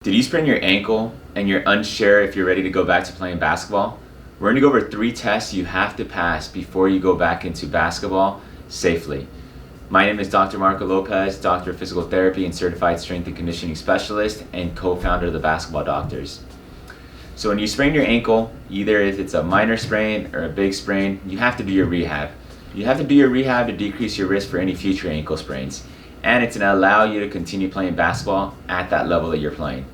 Did you sprain your ankle and you're unsure if you're ready to go back to playing basketball? We're going to go over 3 tests you have to pass before you go back into basketball safely. My name is Dr. Marco Lopez, Doctor of Physical Therapy and Certified Strength and Conditioning Specialist and co-founder of the Basketball Doctors. So when you sprain your ankle, either if it's a minor sprain or a big sprain, you have to do your rehab. You have to do your rehab to decrease your risk for any future ankle sprains. And it's going to allow you to continue playing basketball at that level that you're playing.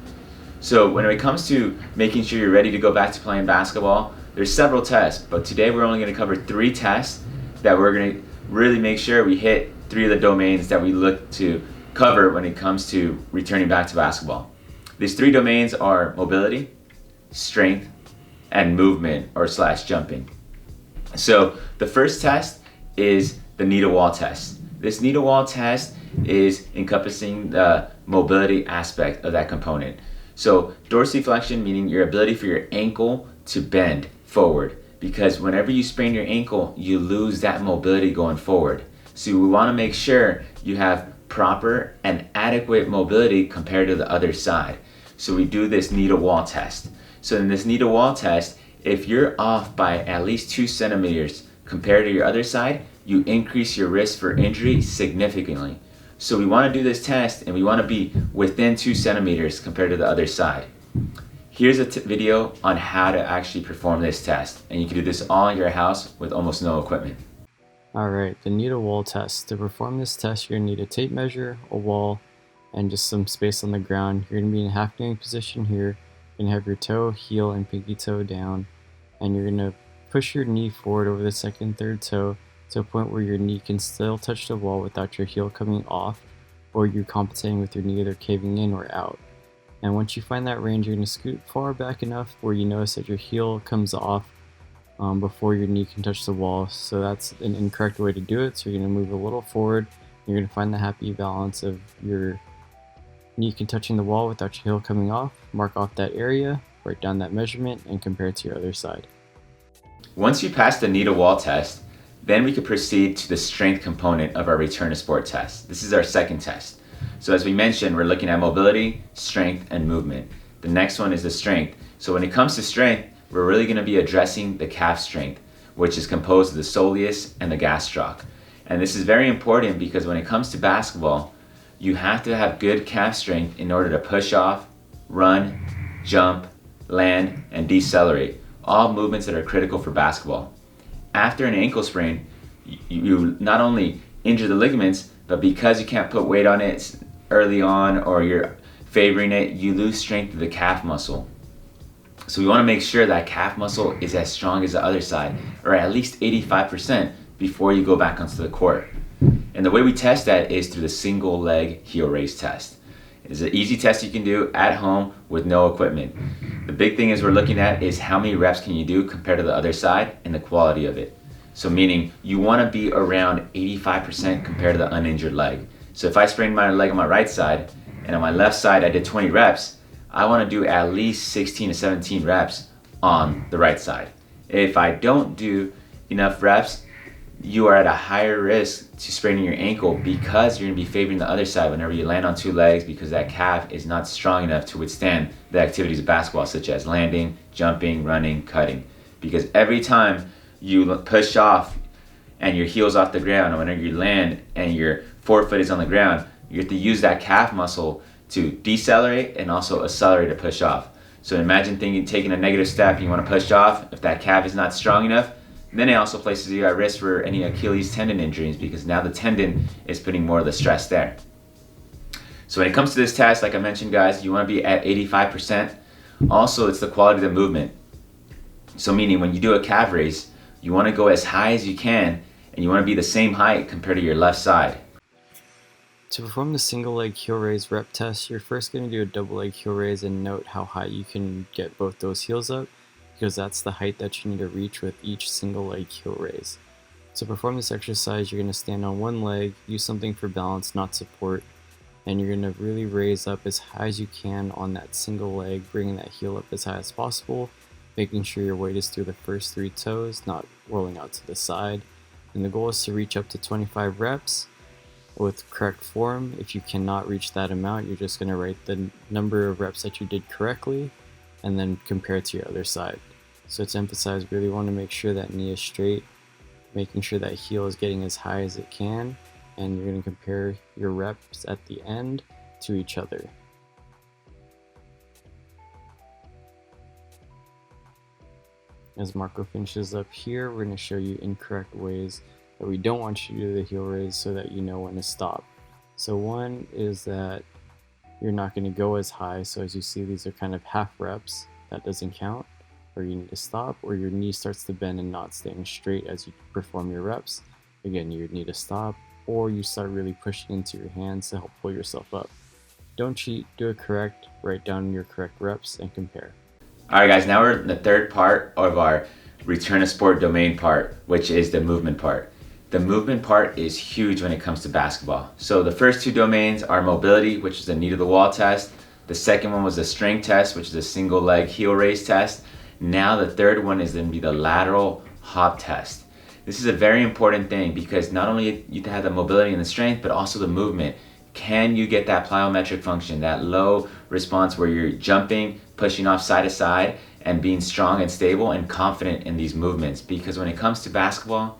So when it comes to making sure you're ready to go back to playing basketball, there's several tests, but today we're only going to cover 3 tests that we're going to really make sure we hit 3 of the domains that we look to cover when it comes to returning back to basketball. These 3 domains are mobility, strength, and movement or / jumping. So the first test is the needle wall test. This needle wall test is encompassing the mobility aspect of that component. So dorsiflexion, meaning your ability for your ankle to bend forward, because whenever you sprain your ankle, you lose that mobility going forward. So we want to make sure you have proper and adequate mobility compared to the other side. So we do this needle wall test. So in this needle wall test, if you're off by at least 2 centimeters compared to your other side, you increase your risk for injury significantly. So we want to do this test and we want to be within 2 centimeters compared to the other side. Here's a video on how to actually perform this test, and you can do this all in your house with almost no equipment. Alright, the needle wall test. To perform this test, you're going to need a tape measure, a wall, and just some space on the ground. You're going to be in a half kneeling position here. You're going to have your toe, heel, and pinky toe down, and you're going to push your knee forward over the second, third toe to a point where your knee can still touch the wall without your heel coming off, or you're compensating with your knee either caving in or out. And once you find that range, you're going to scoot far back enough where you notice that your heel comes off before your knee can touch the wall. So that's an incorrect way to do it. So you're going to move a little forward. You're going to find the happy balance of your knee can touching the wall without your heel coming off. Mark off that area, write down that measurement, and compare it to your other side. Once you pass the needle wall test, then we could proceed to the strength component of our return to sport test. This is our second test. So as we mentioned, we're looking at mobility, strength, and movement. The next one is the strength. So when it comes to strength, we're really going to be addressing the calf strength, which is composed of the soleus and the gastroc. And this is very important because when it comes to basketball, you have to have good calf strength in order to push off, run, jump, land, and decelerate. All movements that are critical for basketball. After an ankle sprain, you not only injure the ligaments, but because you can't put weight on it early on or you're favoring it, you lose strength of the calf muscle. So we want to make sure that calf muscle is as strong as the other side, or at least 85% before you go back onto the court. And the way we test that is through the single leg heel raise test. It's an easy test you can do at home with no equipment. The big thing is we're looking at is how many reps can you do compared to the other side and the quality of it. So meaning you want to be around 85% compared to the uninjured leg. So if I sprained my leg on my right side and on my left side I did 20 reps, I want to do at least 16 to 17 reps on the right side. If I don't do enough reps, you are at a higher risk to spraining your ankle because you're going to be favoring the other side whenever you land on 2 legs, because that calf is not strong enough to withstand the activities of basketball such as landing, jumping, running, cutting. Because every time you push off and your heel's off the ground, or whenever you land and your forefoot is on the ground, you have to use that calf muscle to decelerate and also accelerate to push off. So imagine taking a negative step and you want to push off. If that calf is not strong enough, then it also places you at risk for any Achilles tendon injuries, because now the tendon is putting more of the stress there. So when it comes to this test, like I mentioned, guys, you want to be at 85%. Also, it's the quality of the movement. So meaning when you do a calf raise, you want to go as high as you can, and you want to be the same height compared to your left side. To perform the single leg heel raise rep test, you're first going to do a double leg heel raise and note how high you can get both those heels up, because that's the height that you need to reach with each single leg heel raise. To perform this exercise, you're going to stand on one leg, use something for balance, not support, and you're going to really raise up as high as you can on that single leg, bringing that heel up as high as possible, making sure your weight is through the first 3 toes, not rolling out to the side. And the goal is to reach up to 25 reps. with correct form. If you cannot reach that amount, you're just going to write the number of reps that you did correctly and then compare it to your other side. So to emphasize, really want to make sure that knee is straight, making sure that heel is getting as high as it can, and you're going to compare your reps at the end to each other. As Marco finishes up here, we're going to show you incorrect ways that we don't want you to do the heel raise so that you know when to stop. So one is that you're not going to go as high, so as you see, these are kind of half reps. That doesn't count, or you need to stop, or your knee starts to bend and not staying straight as you perform your reps. Again, you need to stop, or you start really pushing into your hands to help pull yourself up. Don't cheat, do it correct, write down your correct reps and compare. Alright guys, now we're in the third part of our return to sport domain part, which is the movement part. The movement part is huge when it comes to basketball. So the first two domains are mobility, which is a knee to the wall test. The second one was the strength test, which is a single leg heel raise test. Now the third one is going to be the lateral hop test. This is a very important thing because not only you have the mobility and the strength, but also the movement. Can you get that plyometric function, that low response where you're jumping, pushing off side to side, and being strong and stable and confident in these movements? Because when it comes to basketball,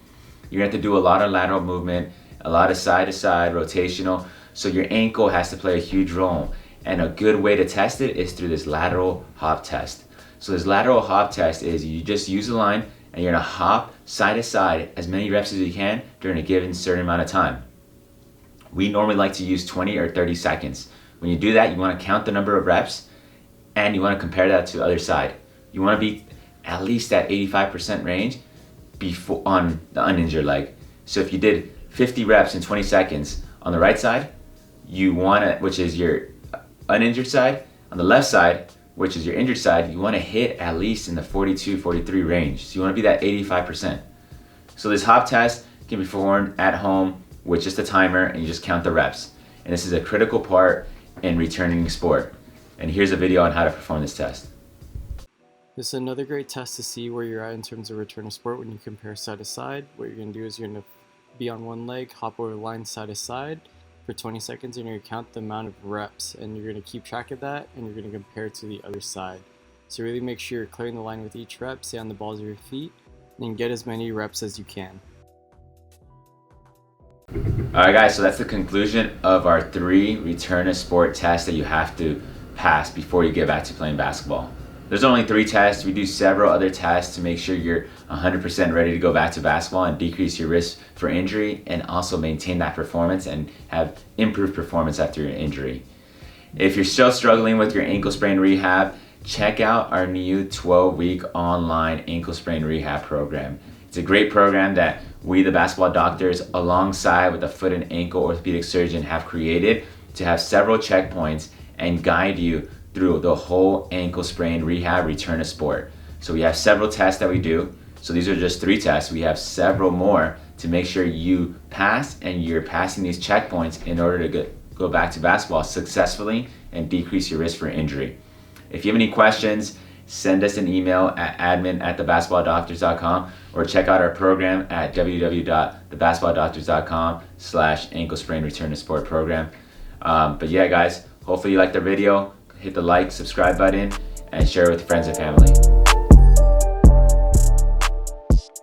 you're going to have to do a lot of lateral movement, a lot of side to side, rotational, so your ankle has to play a huge role. And a good way to test it is through this lateral hop test. So this lateral hop test is you just use a line and you're going to hop side to side as many reps as you can during a given certain amount of time. We normally like to use 20 or 30 seconds. When you do that, you want to count the number of reps and you want to compare that to the other side. You want to be at least at 85% range before on the uninjured leg. So if you did 50 reps in 20 seconds on the right side, you want to, which is your uninjured side, on the left side, which is your injured side, you want to hit at least in the 42, 43 range. So you want to be that 85%. So this hop test can be performed at home with just a timer and you just count the reps. And this is a critical part in returning sport. And here's a video on how to perform this test. This is another great test to see where you're at in terms of return to sport when you compare side to side. What you're going to do is you're going to be on one leg, hop over the line side to side for 20 seconds, and you're going to count the amount of reps, and you're going to keep track of that, and you're going to compare it to the other side. So really make sure you're clearing the line with each rep, stay on the balls of your feet, and get as many reps as you can. Alright guys, so that's the conclusion of our 3 return to sport tests that you have to pass before you get back to playing basketball. There's only 3 tests. We do several other tests to make sure you're 100% ready to go back to basketball and decrease your risk for injury and also maintain that performance and have improved performance after your injury. If you're still struggling with your ankle sprain rehab, check out our new 12-week online ankle sprain rehab program. It's a great program that we, the basketball doctors, alongside with a foot and ankle orthopedic surgeon, have created to have several checkpoints and guide you through the whole ankle sprain rehab return to sport. So we have several tests that we do. So these are just 3 tests. We have several more to make sure you pass and you're passing these checkpoints in order to go back to basketball successfully and decrease your risk for injury. If you have any questions, send us an email at admin@thebasketballdoctors.com or check out our program at www.thebasketballdoctors.com/ankle sprain return to sport program. But yeah guys, hopefully you liked the video. Hit the like, subscribe button, and share it with friends and family.